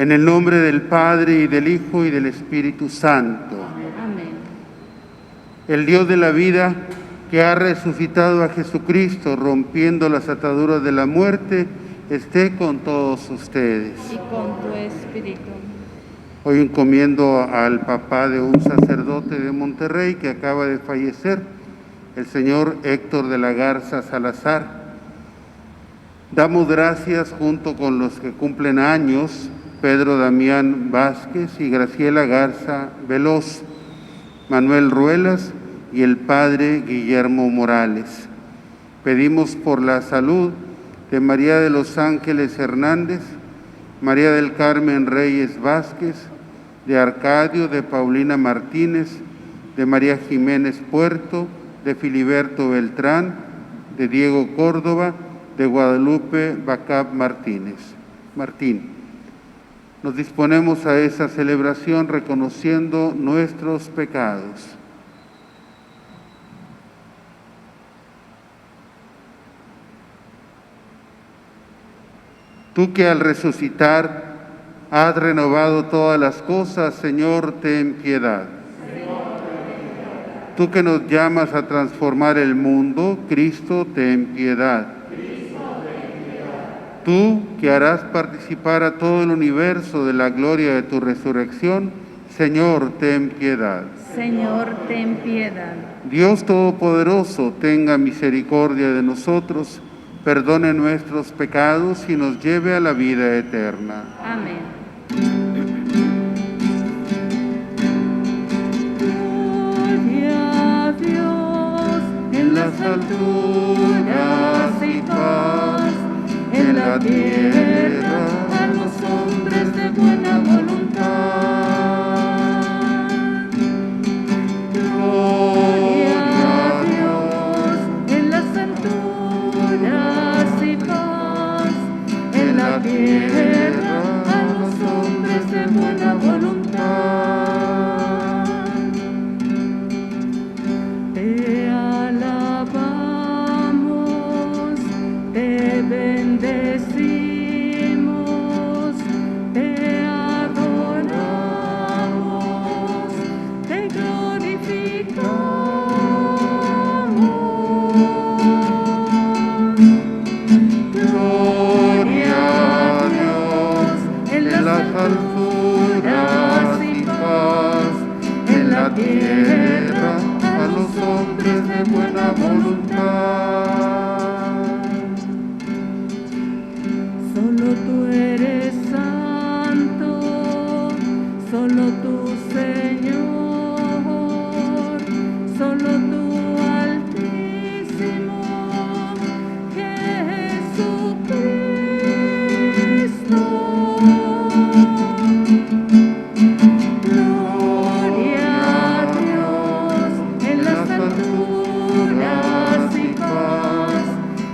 En el nombre del Padre, y del Hijo, y del Espíritu Santo. Amén. El Dios de la vida, que ha resucitado a Jesucristo, rompiendo las ataduras de la muerte, esté con todos ustedes. Y con tu espíritu. Hoy encomiendo al papá de un sacerdote de Monterrey que acaba de fallecer, el señor Héctor de la Garza Salazar. Damos gracias junto con los que cumplen años, Pedro Damián Vázquez y Graciela Garza Veloz, Manuel Ruelas y el padre Guillermo Morales. Pedimos por la salud de María de los Ángeles Hernández, María del Carmen Reyes Vázquez, de Arcadio, de Paulina Martínez, de María Jiménez Puerto, de Filiberto Beltrán, de Diego Córdoba, de Guadalupe Bacab Martín. Nos disponemos a esa celebración reconociendo nuestros pecados. Tú que al resucitar has renovado todas las cosas, Señor, ten piedad. Tú que nos llamas a transformar el mundo, Cristo, ten piedad. Tú que harás participar a todo el universo de la gloria de tu resurrección, Señor, ten piedad. Señor, ten piedad. Dios Todopoderoso, tenga misericordia de nosotros, perdone nuestros pecados y nos lleve a la vida eterna. Amén. Gloria a Dios en las alturas y paz en la tierra a los hombres de buena voluntad. Gloria a Dios en las alturas y paz en la tierra a los hombres de buena voluntad. Te alabamos, te bendecimos, te adoramos, te glorificamos. Gloria a Dios en las alturas y paz en la tierra a los hombres de buena voluntad. Solo tú eres santo, solo tú, Señor, solo tú, Altísimo, Jesucristo. Gloria a Dios en las alturas y paz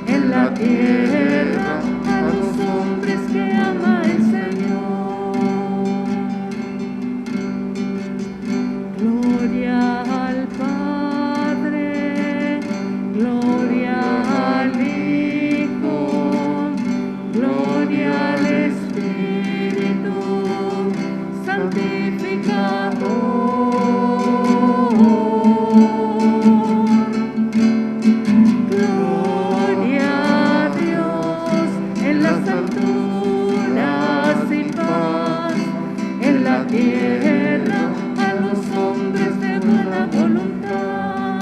en la tierra a los hombres que ama el Señor. Gloria al Padre, gloria al Hijo, gloria al Espíritu Santificador. Gloria a Dios en las alturas y paz en la tierra a los hombres de buena voluntad,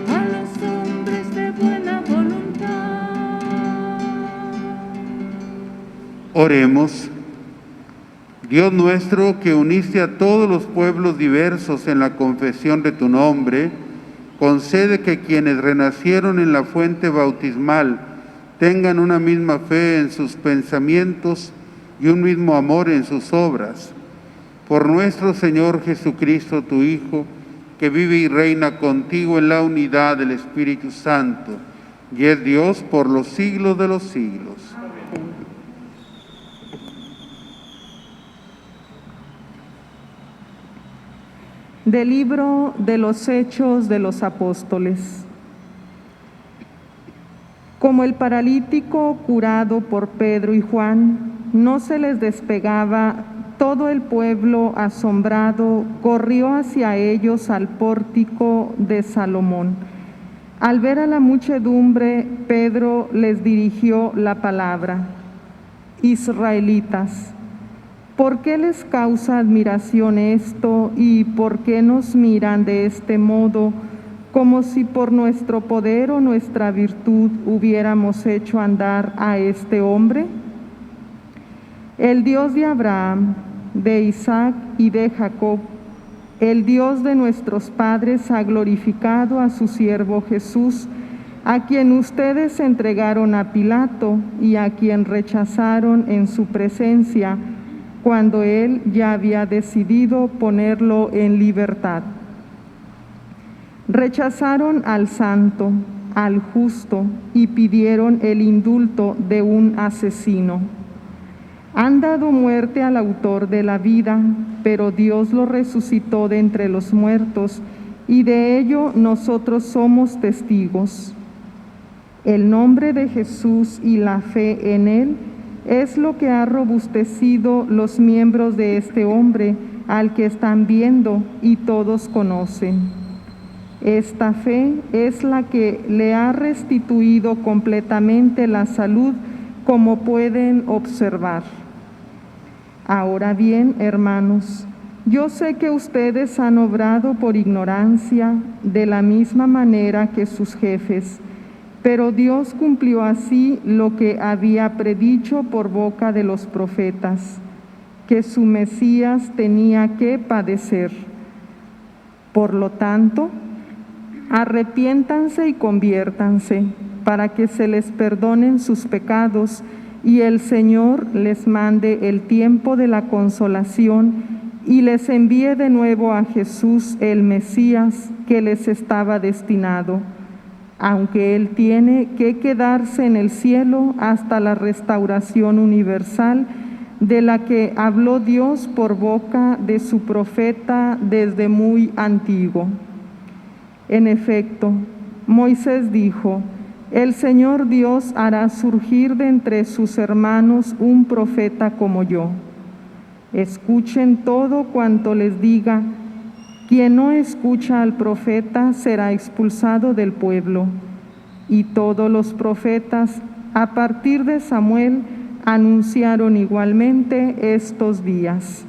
a los hombres de buena voluntad. Oremos. Dios nuestro, que uniste a todos los pueblos diversos en la confesión de tu nombre, concede que quienes renacieron en la fuente bautismal tengan una misma fe en sus pensamientos y un mismo amor en sus obras. Por nuestro Señor Jesucristo, tu Hijo, que vive y reina contigo en la unidad del Espíritu Santo, y es Dios por los siglos de los siglos. Del libro de los Hechos de los Apóstoles. Como el paralítico curado por Pedro y Juan, no se les despegaba. Todo el pueblo, asombrado, corrió hacia ellos al pórtico de Salomón. Al ver a la muchedumbre, Pedro les dirigió la palabra: Israelitas, ¿por qué les causa admiración esto y por qué nos miran de este modo, como si por nuestro poder o nuestra virtud hubiéramos hecho andar a este hombre? El Dios de Abraham, de Isaac y de Jacob, el Dios de nuestros padres, ha glorificado a su siervo Jesús, a quien ustedes entregaron a Pilato y a quien rechazaron en su presencia, cuando él ya había decidido ponerlo en libertad. Rechazaron al santo, al justo, y pidieron el indulto de un asesino. Han dado muerte al autor de la vida, pero Dios lo resucitó de entre los muertos, y de ello nosotros somos testigos. El nombre de Jesús y la fe en él es lo que ha robustecido los miembros de este hombre, al que están viendo y todos conocen. Esta fe es la que le ha restituido completamente la salud, como pueden observar. Ahora bien, hermanos, yo sé que ustedes han obrado por ignorancia, de la misma manera que sus jefes, pero Dios cumplió así lo que había predicho por boca de los profetas, que su Mesías tenía que padecer. Por lo tanto, arrepiéntanse y conviértanse, para que se les perdonen sus pecados y el Señor les mande el tiempo de la consolación y les envíe de nuevo a Jesús, el Mesías, que les estaba destinado, aunque Él tiene que quedarse en el cielo hasta la restauración universal, de la que habló Dios por boca de su profeta desde muy antiguo. En efecto, Moisés dijo: el Señor Dios hará surgir de entre sus hermanos un profeta como yo. Escuchen todo cuanto les diga. Quien no escucha al profeta será expulsado del pueblo. Y todos los profetas, a partir de Samuel, anunciaron igualmente estos días.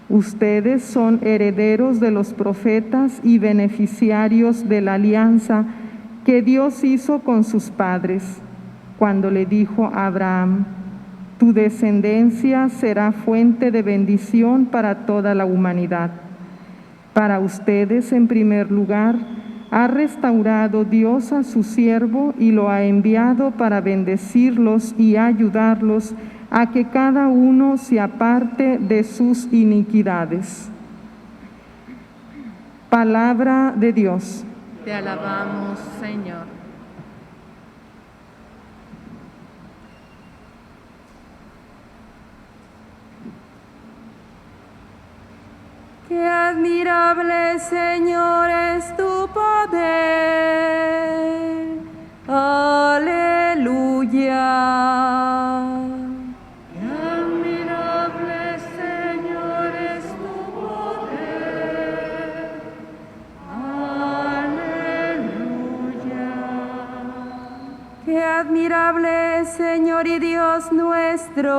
Ustedes son herederos de los profetas y beneficiarios de la alianza que Dios hizo con sus padres, cuando le dijo a Abraham: tu descendencia será fuente de bendición para toda la humanidad. Para ustedes, en primer lugar, ha restaurado Dios a su siervo y lo ha enviado para bendecirlos y ayudarlos a que cada uno se aparte de sus iniquidades. Palabra de Dios. Te alabamos, Señor. Qué admirable, Señor, es tu poder. Aleluya. Qué admirable, Señor, es tu poder. Aleluya. Qué admirable, Señor y Dios nuestro,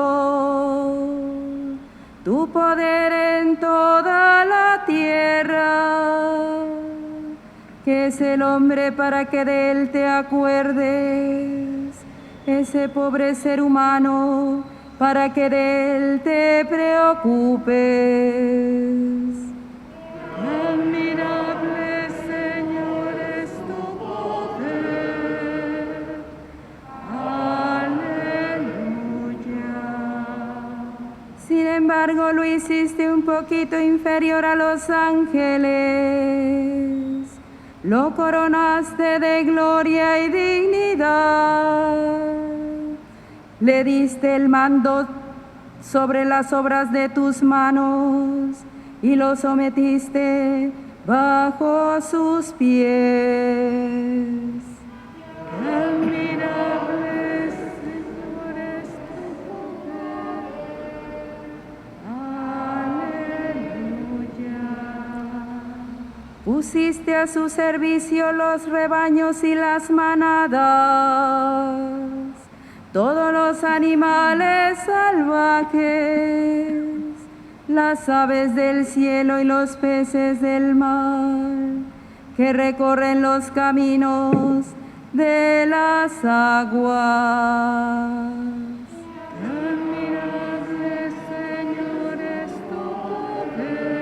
tu poder en toda la tierra. ¿Qué es el hombre para que de él te acuerdes? Ese pobre ser humano para que de él te preocupes. Admirable, Señor, es tu poder. Aleluya. Sin embargo, lo hiciste un poquito inferior a los ángeles. Lo coronaste de gloria y dignidad. Le diste el mando sobre las obras de tus manos y lo sometiste bajo sus pies. Admirable, Señor, es tu poder. Pusiste a su servicio los rebaños y las manadas, todos los animales salvajes, las aves del cielo y los peces del mar, que recorren los caminos de las aguas. Admirable, Señor, es tu poder.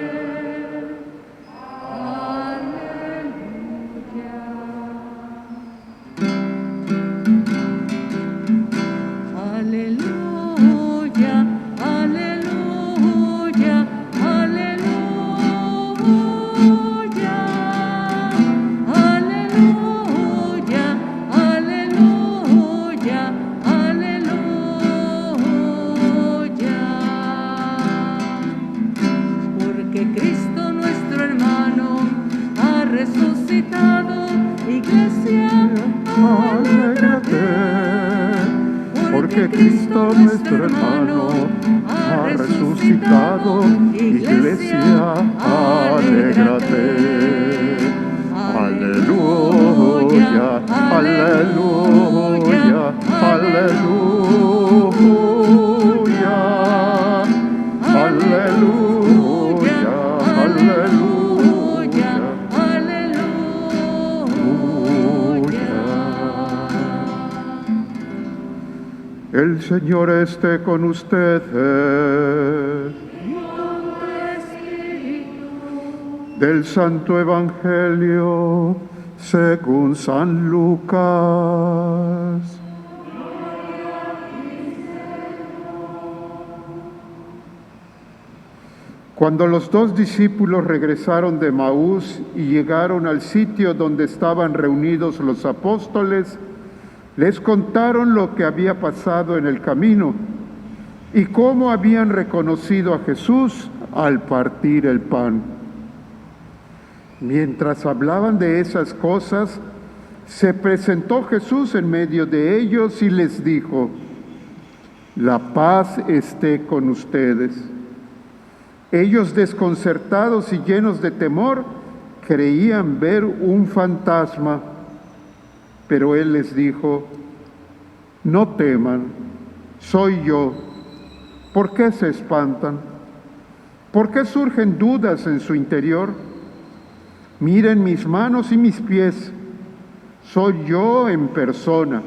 Aleluya. Aleluya, aleluya, aleluya, aleluya, aleluya. Porque Cristo nuestro hermano ha resucitado, Iglesia, alégrate. Porque Cristo nuestro hermano ha resucitado, Iglesia, alégrate. Aleluya, aleluya, aleluya, aleluya, aleluya, aleluya. El Señor esté con ustedes. Del Santo Evangelio según San Lucas. Cuando los 2 discípulos regresaron de Maús y llegaron al sitio donde estaban reunidos los apóstoles, les contaron lo que había pasado en el camino y cómo habían reconocido a Jesús al partir el pan. Mientras hablaban de esas cosas, se presentó Jesús en medio de ellos y les dijo: «La paz esté con ustedes». Ellos, desconcertados y llenos de temor, creían ver un fantasma. Pero él les dijo: «No teman, soy yo. ¿Por qué se espantan? ¿Por qué surgen dudas en su interior? Miren mis manos y mis pies, soy yo en persona.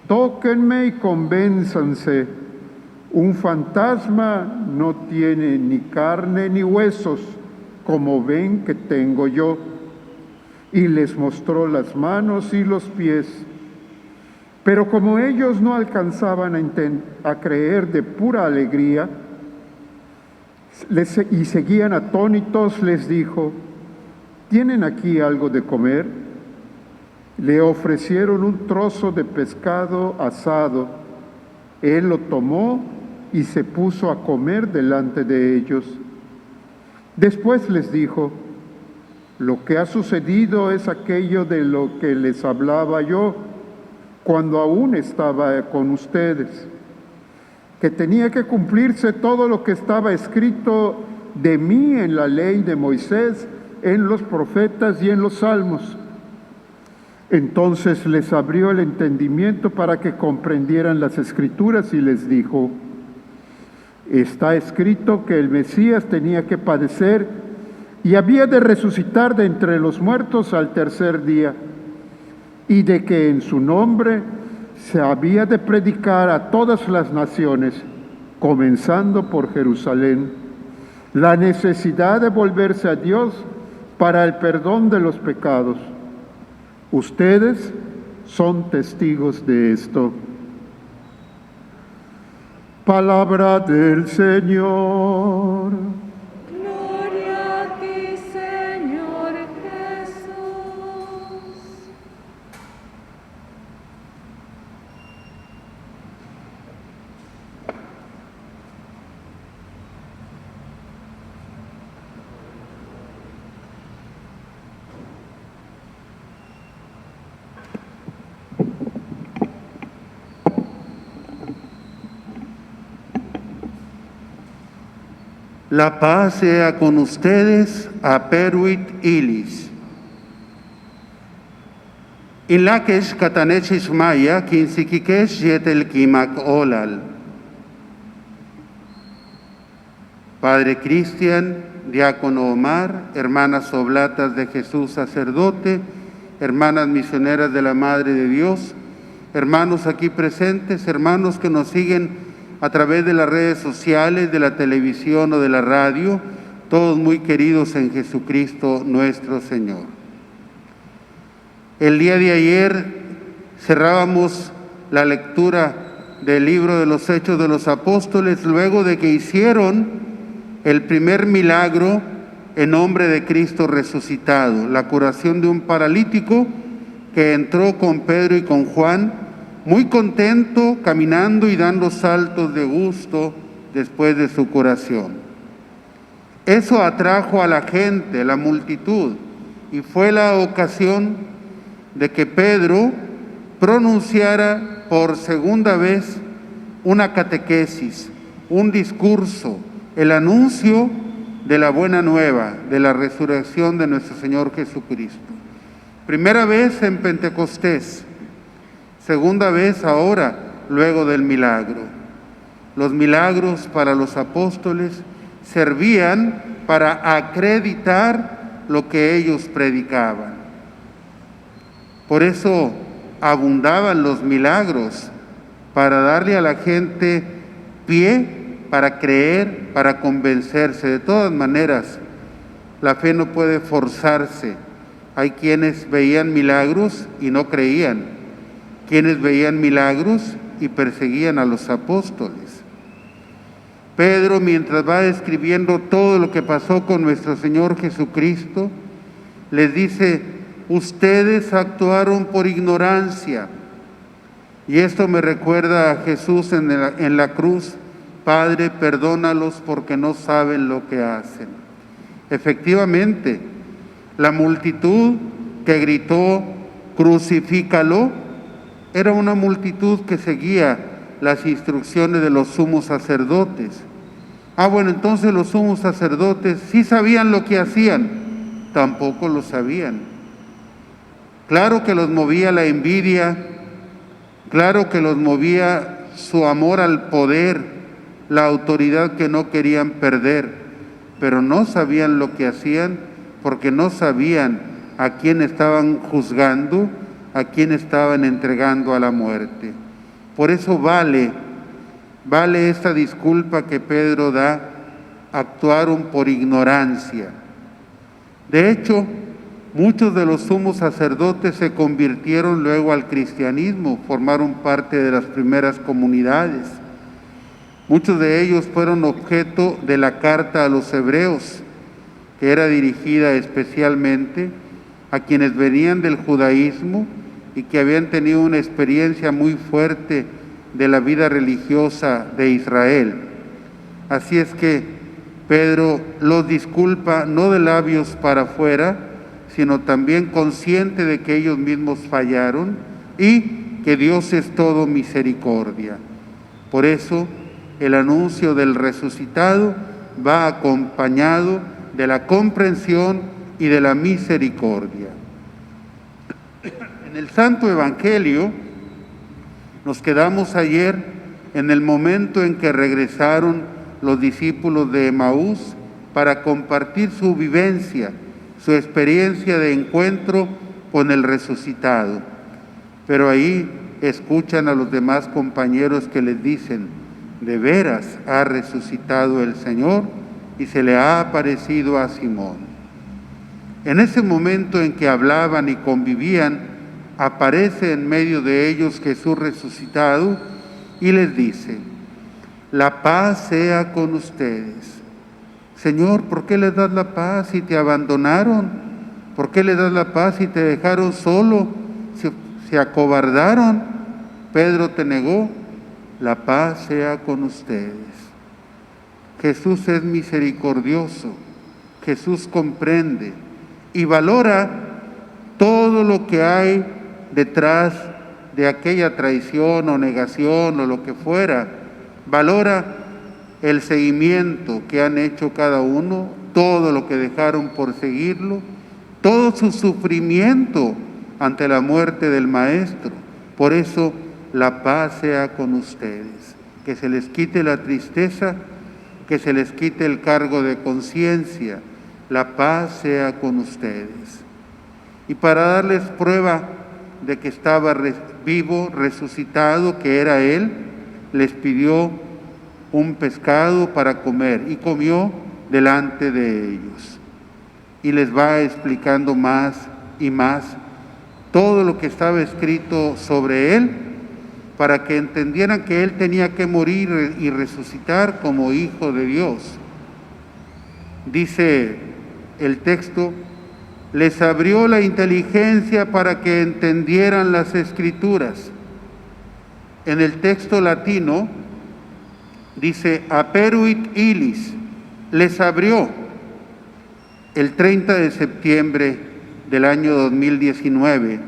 Tóquenme y convénzanse, un fantasma no tiene ni carne ni huesos, como ven que tengo yo». Y les mostró las manos y los pies. Pero como ellos no alcanzaban a creer de pura alegría y seguían atónitos, les dijo: «¿Tienen aquí algo de comer?». Le ofrecieron un trozo de pescado asado. Él lo tomó y se puso a comer delante de ellos. Después les dijo: «Lo que ha sucedido es aquello de lo que les hablaba yo cuando aún estaba con ustedes, que tenía que cumplirse todo lo que estaba escrito de mí en la ley de Moisés, en los profetas y en los salmos». Entonces les abrió el entendimiento para que comprendieran las Escrituras y les dijo: «Está escrito que el Mesías tenía que padecer y había de resucitar de entre los muertos al tercer día, y de que en su nombre se había de predicar a todas las naciones, comenzando por Jerusalén, la necesidad de volverse a Dios para el perdón de los pecados. Ustedes son testigos de esto». Palabra del Señor. Gloria a ti, Señor Jesús. La paz sea con ustedes, aperuit ilis. Inlakesh katanechish maya, kinsikikesh yetel kimak olal. Padre Cristian, diácono Omar, hermanas oblatas de Jesús sacerdote, hermanas misioneras de la Madre de Dios, hermanos aquí presentes, hermanos que nos siguen a través de las redes sociales, de la televisión o de la radio, todos muy queridos en Jesucristo nuestro Señor. El día de ayer cerrábamos la lectura del libro de los Hechos de los Apóstoles, luego de que hicieron el primer milagro en nombre de Cristo resucitado, la curación de un paralítico que entró con Pedro y con Juan, muy contento, caminando y dando saltos de gusto después de su curación. Eso atrajo a la gente, la multitud, y fue la ocasión de que Pedro pronunciara por segunda vez una catequesis, un discurso, el anuncio de la buena nueva, de la resurrección de nuestro Señor Jesucristo. Primera vez en Pentecostés, segunda vez ahora, luego del milagro. Los milagros para los apóstoles servían para acreditar lo que ellos predicaban. Por eso abundaban los milagros, para darle a la gente pie para creer, para convencerse. De todas maneras, la fe no puede forzarse. Hay quienes veían milagros y no creían, quienes veían milagros y perseguían a los apóstoles. Pedro, mientras va describiendo todo lo que pasó con nuestro Señor Jesucristo, les dice: ustedes actuaron por ignorancia. Y esto me recuerda a Jesús en la cruz: Padre, perdónalos porque no saben lo que hacen. Efectivamente, la multitud que gritó: crucifícalo, era una multitud que seguía las instrucciones de los sumos sacerdotes. Bueno, entonces los sumos sacerdotes sí sabían lo que hacían, tampoco lo sabían. Claro que los movía la envidia, claro que los movía su amor al poder, la autoridad que no querían perder, pero no sabían lo que hacían porque no sabían a quién estaban juzgando, a quién estaban entregando a la muerte. Por eso vale esta disculpa que Pedro da: actuaron por ignorancia. De hecho, muchos de los sumos sacerdotes se convirtieron luego al cristianismo, formaron parte de las primeras comunidades. Muchos de ellos fueron objeto de la carta a los hebreos, que era dirigida especialmente a quienes venían del judaísmo y que habían tenido una experiencia muy fuerte de la vida religiosa de Israel. Así es que Pedro los disculpa no de labios para afuera, sino también consciente de que ellos mismos fallaron y que Dios es todo misericordia. Por eso el anuncio del resucitado va acompañado de la comprensión y de la misericordia. En el Santo Evangelio nos quedamos ayer en el momento en que regresaron los discípulos de Emaús para compartir su vivencia, su experiencia de encuentro con el resucitado. Pero ahí escuchan a los demás compañeros que les dicen: de veras ha resucitado el Señor y se le ha aparecido a Simón. En ese momento en que hablaban y convivían, aparece en medio de ellos Jesús resucitado y les dice: la paz sea con ustedes. Señor, ¿por qué les das la paz si te abandonaron? ¿Por qué les das la paz si te dejaron solo? Se acobardaron. Pedro te negó. La paz sea con ustedes. Jesús es misericordioso. Jesús comprende y valora todo lo que hay detrás de aquella traición o negación o lo que fuera. Valora el seguimiento que han hecho cada uno, todo lo que dejaron por seguirlo, todo su sufrimiento ante la muerte del Maestro. Por eso, la paz sea con ustedes, que se les quite la tristeza, que se les quite el cargo de conciencia, la paz sea con ustedes. Y para darles prueba de que estaba vivo, resucitado, que era Él, les pidió un pescado para comer y comió delante de ellos. Y les va explicando más y más todo lo que estaba escrito sobre Él, para que entendieran que Él tenía que morir y resucitar como Hijo de Dios. Dice el texto, les abrió la inteligencia para que entendieran las Escrituras. En el texto latino dice, aperuit illis, les abrió. El 30 de septiembre del año 2019,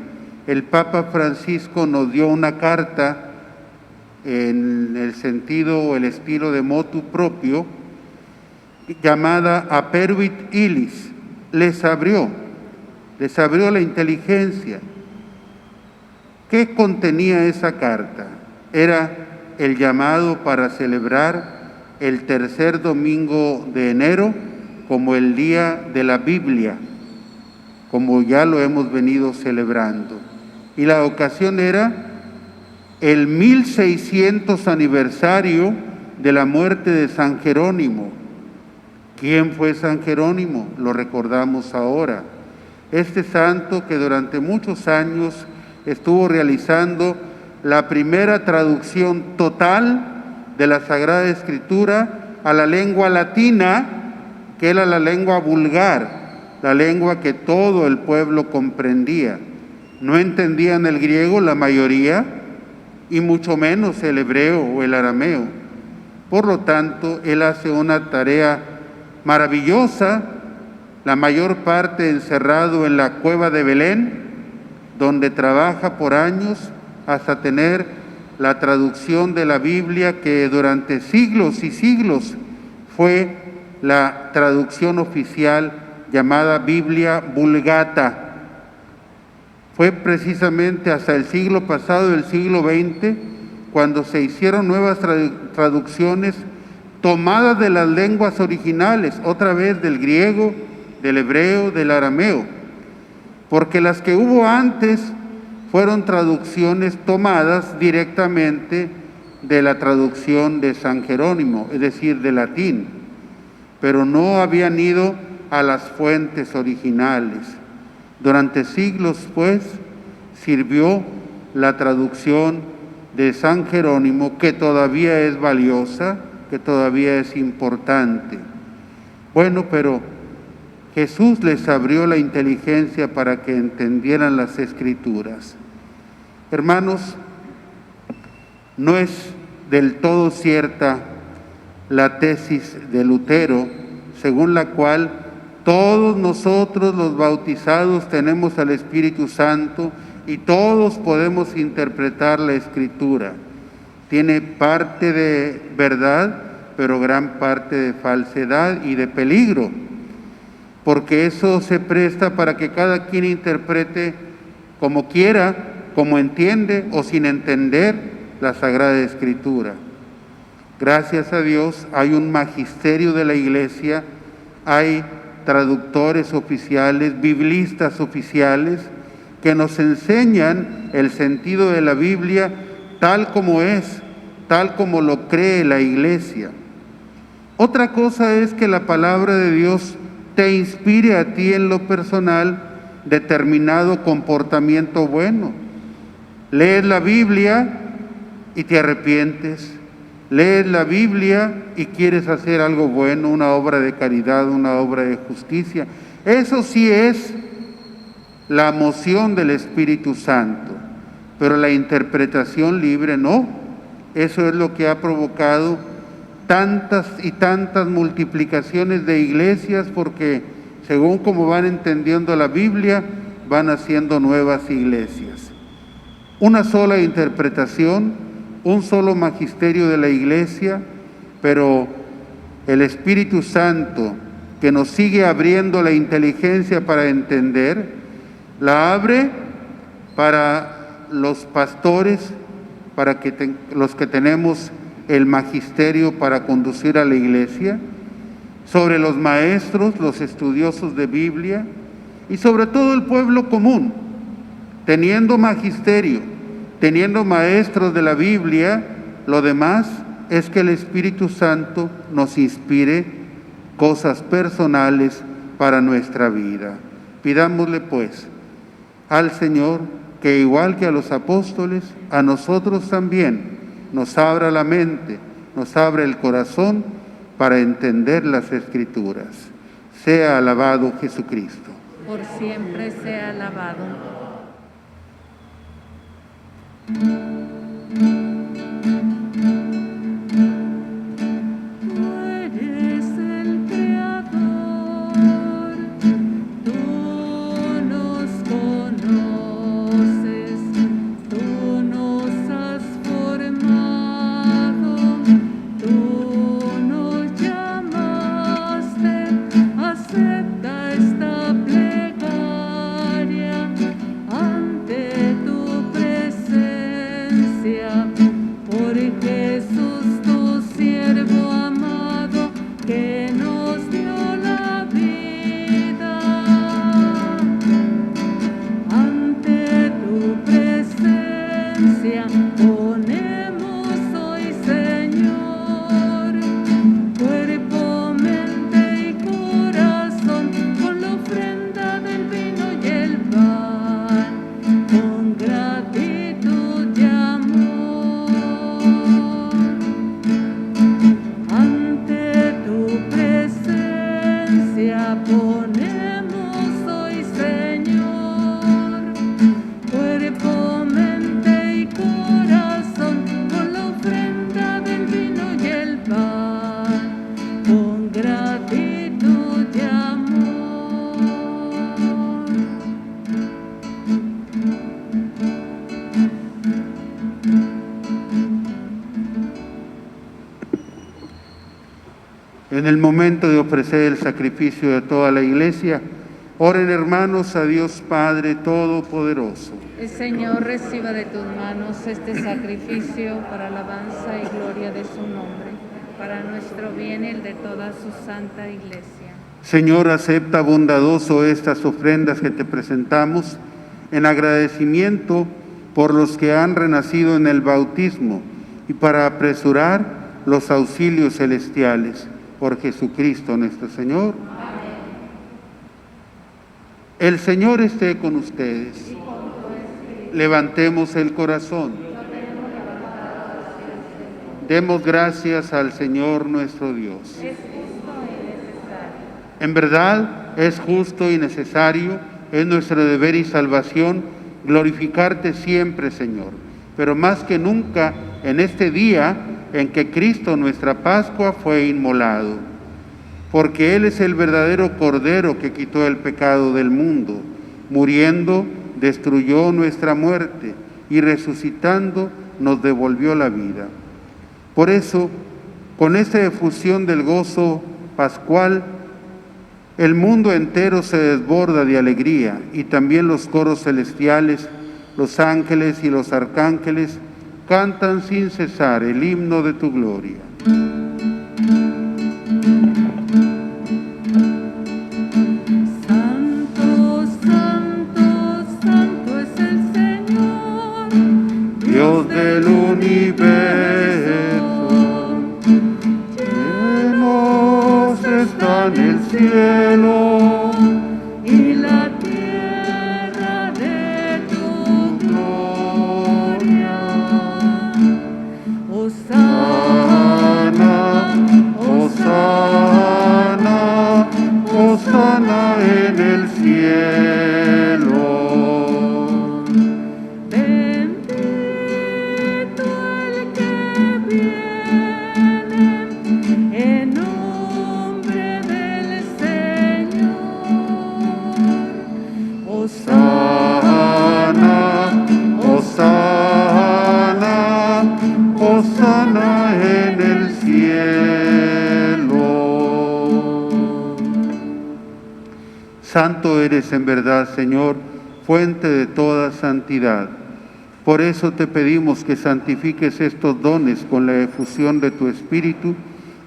el Papa Francisco nos dio una carta en el sentido o el estilo de motu propio, llamada aperuit illis, les abrió la inteligencia. ¿Qué contenía esa carta? Era el llamado para celebrar el tercer domingo de enero como el día de la Biblia, como ya lo hemos venido celebrando. Y la ocasión era el 1600 aniversario de la muerte de San Jerónimo. ¿Quién fue San Jerónimo? Lo recordamos ahora. Este santo que durante muchos años estuvo realizando la primera traducción total de la Sagrada Escritura a la lengua latina, que era la lengua vulgar, la lengua que todo el pueblo comprendía. No entendían el griego la mayoría, y mucho menos el hebreo o el arameo. Por lo tanto, él hace una tarea maravillosa, la mayor parte encerrado en la cueva de Belén, donde trabaja por años hasta tener la traducción de la Biblia, que durante siglos y siglos fue la traducción oficial llamada Biblia Vulgata. Fue precisamente hasta el siglo pasado, el siglo XX, cuando se hicieron nuevas traducciones tomadas de las lenguas originales, otra vez del griego, del hebreo, del arameo, porque las que hubo antes fueron traducciones tomadas directamente de la traducción de San Jerónimo, es decir, de latín, pero no habían ido a las fuentes originales. Durante siglos, pues, sirvió la traducción de San Jerónimo, que todavía es valiosa, que todavía es importante. Bueno, pero Jesús les abrió la inteligencia para que entendieran las Escrituras. Hermanos, no es del todo cierta la tesis de Lutero, según la cual todos nosotros los bautizados tenemos al Espíritu Santo y todos podemos interpretar la Escritura. Tiene parte de verdad, pero gran parte de falsedad y de peligro, porque eso se presta para que cada quien interprete como quiera, como entiende o sin entender la Sagrada Escritura. Gracias a Dios hay un magisterio de la Iglesia, hay traductores oficiales, biblistas oficiales, que nos enseñan el sentido de la Biblia tal como es, tal como lo cree la Iglesia. Otra cosa es que la palabra de Dios te inspire a ti en lo personal determinado comportamiento bueno. Lees la Biblia y te arrepientes. Lees la Biblia y quieres hacer algo bueno, una obra de caridad, una obra de justicia. Eso sí es la moción del Espíritu Santo, pero la interpretación libre no. Eso es lo que ha provocado tantas y tantas multiplicaciones de iglesias, porque según como van entendiendo la Biblia, van haciendo nuevas iglesias. Una sola interpretación, un solo magisterio de la Iglesia, pero el Espíritu Santo, que nos sigue abriendo la inteligencia para entender, la abre para los pastores, para que los que tenemos el magisterio para conducir a la iglesia, sobre los maestros, los estudiosos de Biblia y sobre todo el pueblo común. Teniendo magisterio, teniendo maestros de la Biblia, lo demás es que el Espíritu Santo nos inspire cosas personales para nuestra vida. Pidámosle pues al Señor que, igual que a los apóstoles, a nosotros también nos abra la mente, nos abra el corazón para entender las Escrituras. Sea alabado Jesucristo. Por siempre sea alabado. En el momento de ofrecer el sacrificio de toda la iglesia, oren, hermanos, a Dios Padre Todopoderoso. El Señor reciba de tus manos este sacrificio para alabanza y gloria de su nombre, para nuestro bien y el de toda su santa iglesia. Señor, acepta bondadoso estas ofrendas que te presentamos en agradecimiento por los que han renacido en el bautismo y para apresurar los auxilios celestiales. Por Jesucristo nuestro Señor. Amén. El Señor esté con ustedes. Levantemos el corazón. Demos gracias al Señor nuestro Dios. En verdad es justo y necesario, es nuestro deber y salvación glorificarte siempre, Señor, pero más que nunca en este día en que Cristo, nuestra Pascua, fue inmolado, porque Él es el verdadero Cordero que quitó el pecado del mundo, muriendo, destruyó nuestra muerte y resucitando nos devolvió la vida. Por eso, con esta efusión del gozo pascual, el mundo entero se desborda de alegría y también los coros celestiales, los ángeles y los arcángeles cantan sin cesar el himno de tu gloria. Santo, santo, santo es el Señor, Dios del universo, llenos están el cielo y la tierra de tu gloria. Hosana, Hosana, Hosana en el cielo. bendito el que viene en nombre del Señor. Hosana, Hosana, Hosana en el cielo. Santo eres en verdad, Señor, fuente de toda santidad. Por eso te pedimos que santifiques estos dones con la efusión de tu Espíritu,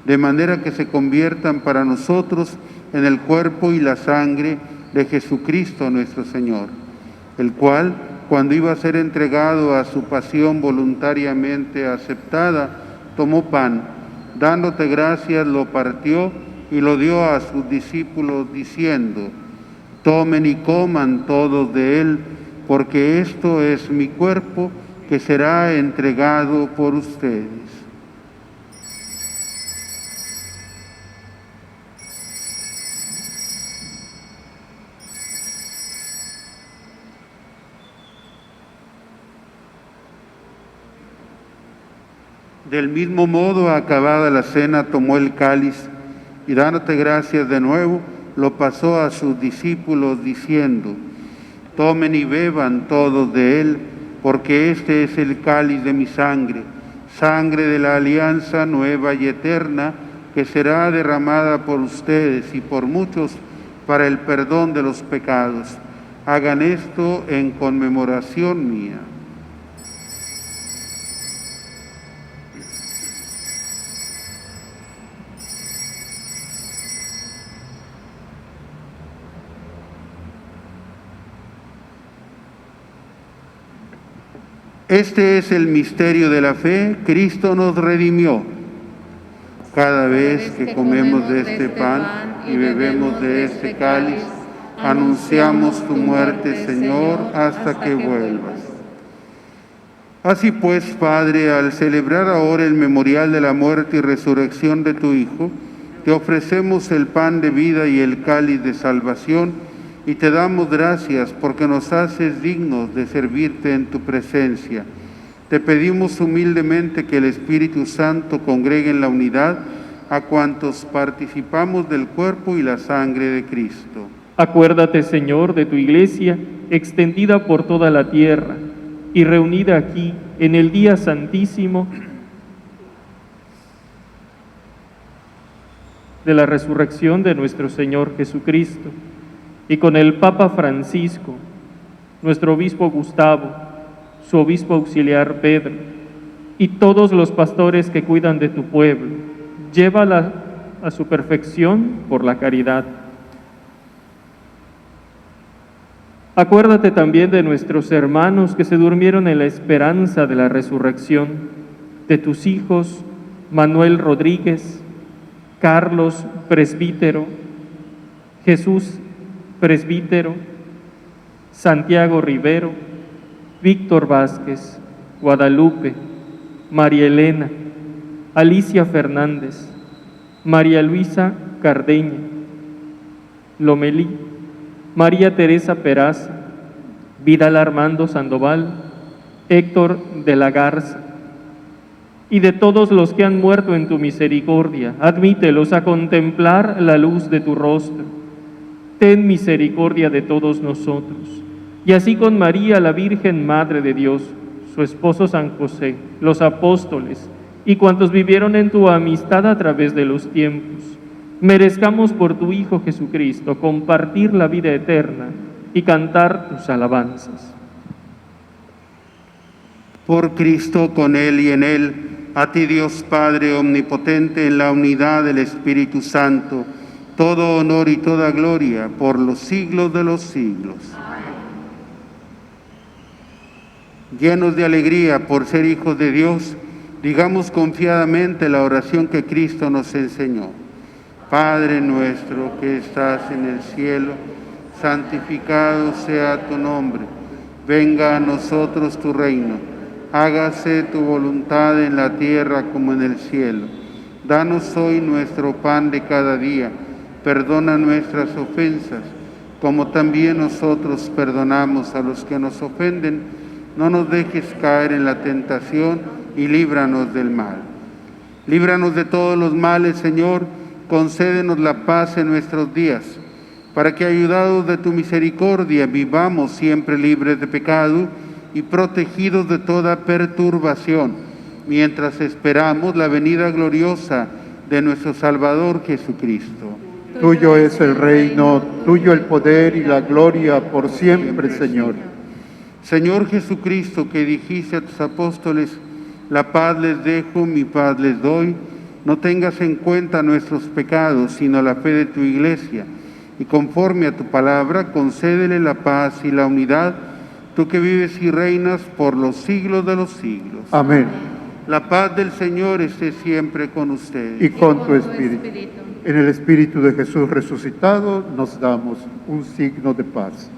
de manera que se conviertan para nosotros en el cuerpo y la sangre de Jesucristo nuestro Señor, el cual, cuando iba a ser entregado a su pasión voluntariamente aceptada, tomó pan, dándote gracias, lo partió y lo dio a sus discípulos, diciendo: tomen y coman todos de él, porque esto es mi cuerpo que será entregado por ustedes. Del mismo modo, acabada la cena, tomó el cáliz y dándote gracias de nuevo, lo pasó a sus discípulos diciendo: tomen y beban todos de él, porque este es el cáliz de mi sangre, sangre de la alianza nueva y eterna, que será derramada por ustedes y por muchos para el perdón de los pecados. Hagan esto en conmemoración mía. Este es el misterio de la fe. Cristo nos redimió. Cada vez que comemos de este pan y bebemos de este cáliz, anunciamos tu muerte, Señor, hasta que vuelvas. Así pues, Padre, al celebrar ahora el memorial de la muerte y resurrección de tu Hijo, te ofrecemos el pan de vida y el cáliz de salvación, y te damos gracias porque nos haces dignos de servirte en tu presencia. Te pedimos humildemente que el Espíritu Santo congregue en la unidad a cuantos participamos del cuerpo y la sangre de Cristo. Acuérdate, Señor, de tu Iglesia, extendida por toda la tierra y reunida aquí en el día santísimo de la resurrección de nuestro Señor Jesucristo, y con el Papa Francisco, nuestro obispo Gustavo, su obispo auxiliar Pedro, y todos los pastores que cuidan de tu pueblo. Llévala a su perfección por la caridad. Acuérdate también de nuestros hermanos que se durmieron en la esperanza de la resurrección, de tus hijos Manuel Rodríguez, Carlos presbítero, Jesús presbítero, Santiago Rivero, Víctor Vázquez, Guadalupe, María Elena, Alicia Fernández, María Luisa Cardeña, Lomelí, María Teresa Peraza, Vidal Armando Sandoval, Héctor de la Garza, y de todos los que han muerto en tu misericordia, admítelos a contemplar la luz de tu rostro. Ten misericordia de todos nosotros. Y así con María, la Virgen Madre de Dios, su esposo San José, los apóstoles y cuantos vivieron en tu amistad a través de los tiempos, merezcamos por tu Hijo Jesucristo compartir la vida eterna y cantar tus alabanzas. Por Cristo, con Él y en Él, a ti Dios Padre omnipotente, en la unidad del Espíritu Santo, todo honor y toda gloria por los siglos de los siglos. Llenos de alegría por ser hijos de Dios, digamos confiadamente la oración que Cristo nos enseñó. Padre nuestro que estás en el cielo, santificado sea tu nombre. Venga a nosotros tu reino. Hágase tu voluntad en la tierra como en el cielo. Danos hoy nuestro pan de cada día. Perdona nuestras ofensas, como también nosotros perdonamos a los que nos ofenden. No nos dejes caer en la tentación y líbranos del mal. Líbranos de todos los males, Señor. Concédenos la paz en nuestros días, para que, ayudados de tu misericordia, vivamos siempre libres de pecado y protegidos de toda perturbación, mientras esperamos la venida gloriosa de nuestro Salvador Jesucristo. Tuyo es el reino, tuyo el poder y la gloria por siempre, Señor. Señor Jesucristo, que dijiste a tus apóstoles, la paz les dejo, mi paz les doy, no tengas en cuenta nuestros pecados, sino la fe de tu Iglesia, y conforme a tu palabra, concédele la paz y la unidad, tú que vives y reinas por los siglos de los siglos. Amén. La paz del Señor esté siempre con ustedes. Y con tu espíritu. En el Espíritu de Jesús resucitado nos damos un signo de paz.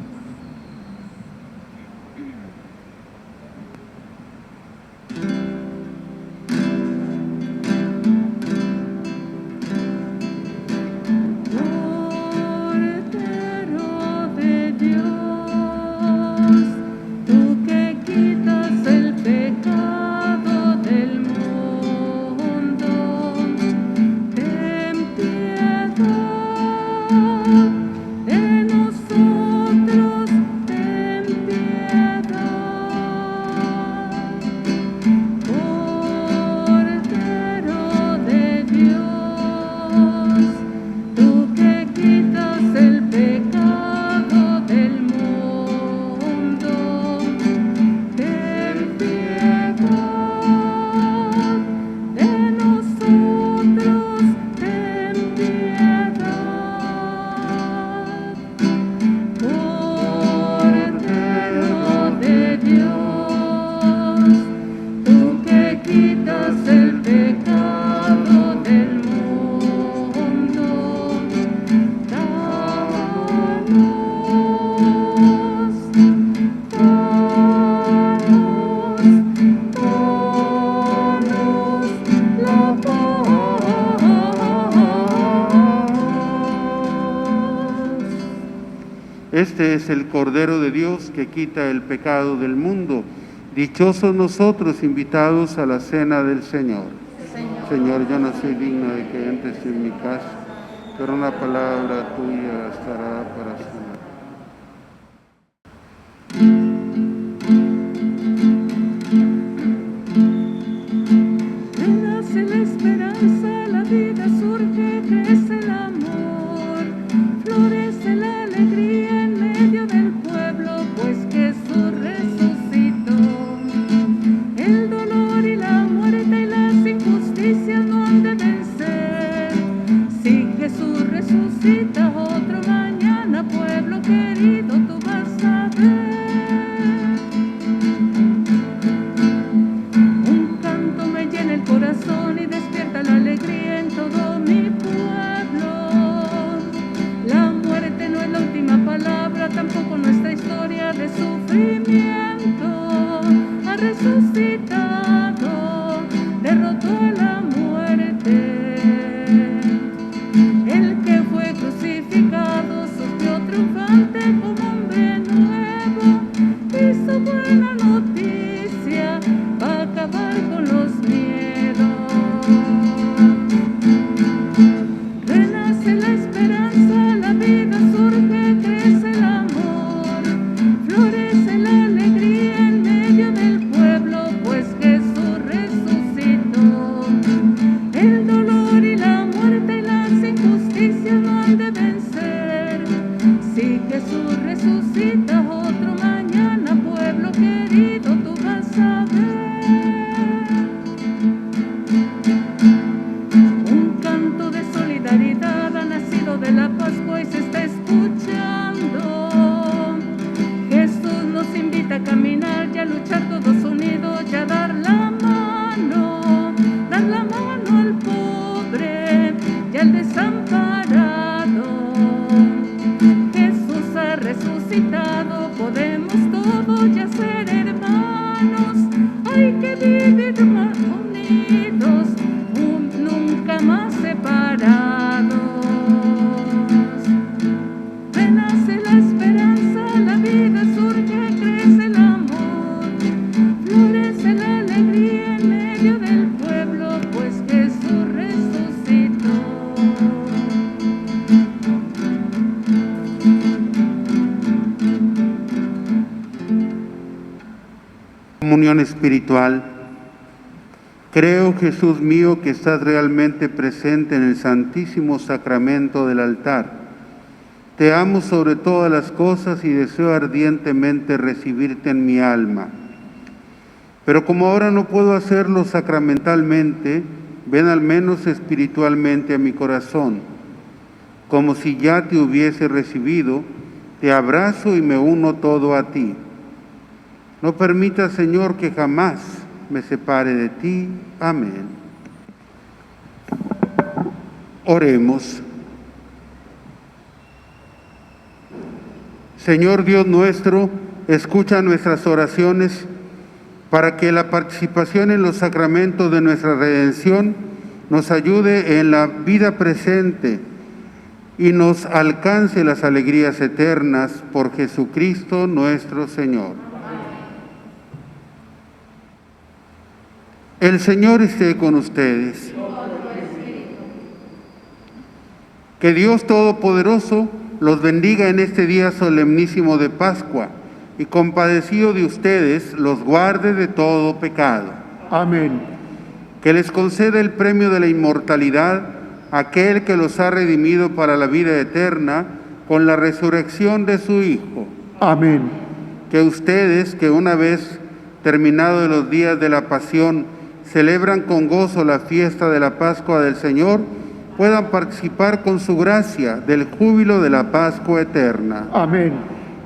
Este es el Cordero de Dios que quita el pecado del mundo. Dichosos nosotros invitados a la cena del Señor. Señor, yo no soy digno de que entres en mi casa, pero una palabra tuya bastará para sanar. Renace la esperanza, la vida surge, crece el amor, florece la alegría en medio del pueblo, pues Jesús resucitó. El dolor y la muerte y las injusticias no han de vencer. Si Jesús resucita, otro mañana, pueblo querido, tú vas a ver. Un canto me llena el corazón y despierta la alegría en todo mi pueblo. La muerte no es la última palabra, tampoco nuestra historia de sufrimiento. Ha resucitado, derrotó a la muerte. El que fue crucificado surgió triunfante como hombre nuevo. Hizo buena noticia para acabar con los miedos. Renace la esperanza, la vida surge, crece el amor, florece la alegría en medio del pueblo, pues Jesús resucitó. El dolor y la muerte y las injusticias no han de vencer. Si Jesús resucita, otro mañana, pueblo querido, tú vas a ver. Un canto de solidaridad ha nacido de la Pascua y se está escuchando. Jesús nos invita a caminar y a luchar todos unidos y a dar la mano al pobre y al desamparado. Jesús ha resucitado, podemos todos ya ser hermanos. Hay que vivir unidos, nunca más separados. Renace la esperanza, la vida surge, crece el amor, florece la alegría en medio del pueblo, pues Jesús resucitó. Comunión espiritual. Creo, Jesús mío, que estás realmente presente en el Santísimo Sacramento del altar. Te amo sobre todas las cosas y deseo ardientemente recibirte en mi alma. Pero como ahora no puedo hacerlo sacramentalmente, ven al menos espiritualmente a mi corazón. Como si ya te hubiese recibido, te abrazo y me uno todo a ti. No permita, Señor, que jamás me separe de ti. Amén. Oremos. Señor Dios nuestro, escucha nuestras oraciones para que la participación en los sacramentos de nuestra redención nos ayude en la vida presente y nos alcance las alegrías eternas por Jesucristo nuestro Señor. El Señor esté con ustedes. Que Dios Todopoderoso los bendiga en este día solemnísimo de Pascua y compadecido de ustedes los guarde de todo pecado. Amén. Que les conceda el premio de la inmortalidad aquel que los ha redimido para la vida eterna con la resurrección de su Hijo. Amén. Que ustedes, que una vez terminado los días de la pasión, celebran con gozo la fiesta de la Pascua del Señor, puedan participar con su gracia del júbilo de la Pascua eterna. Amén.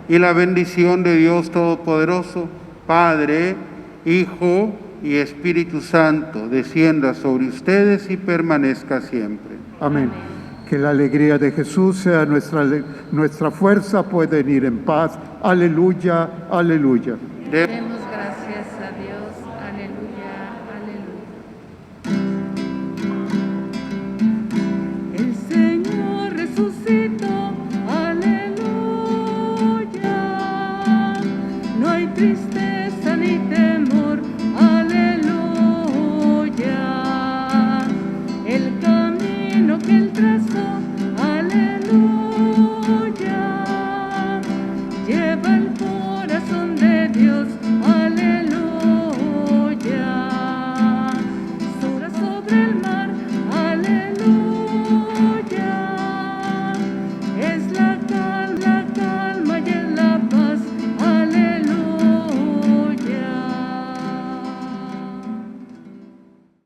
Y la bendición de Dios Todopoderoso, Padre, Hijo y Espíritu Santo, descienda sobre ustedes y permanezca siempre. Amén. Que la alegría de Jesús sea nuestra fuerza, pueden ir en paz. Aleluya, aleluya. Demos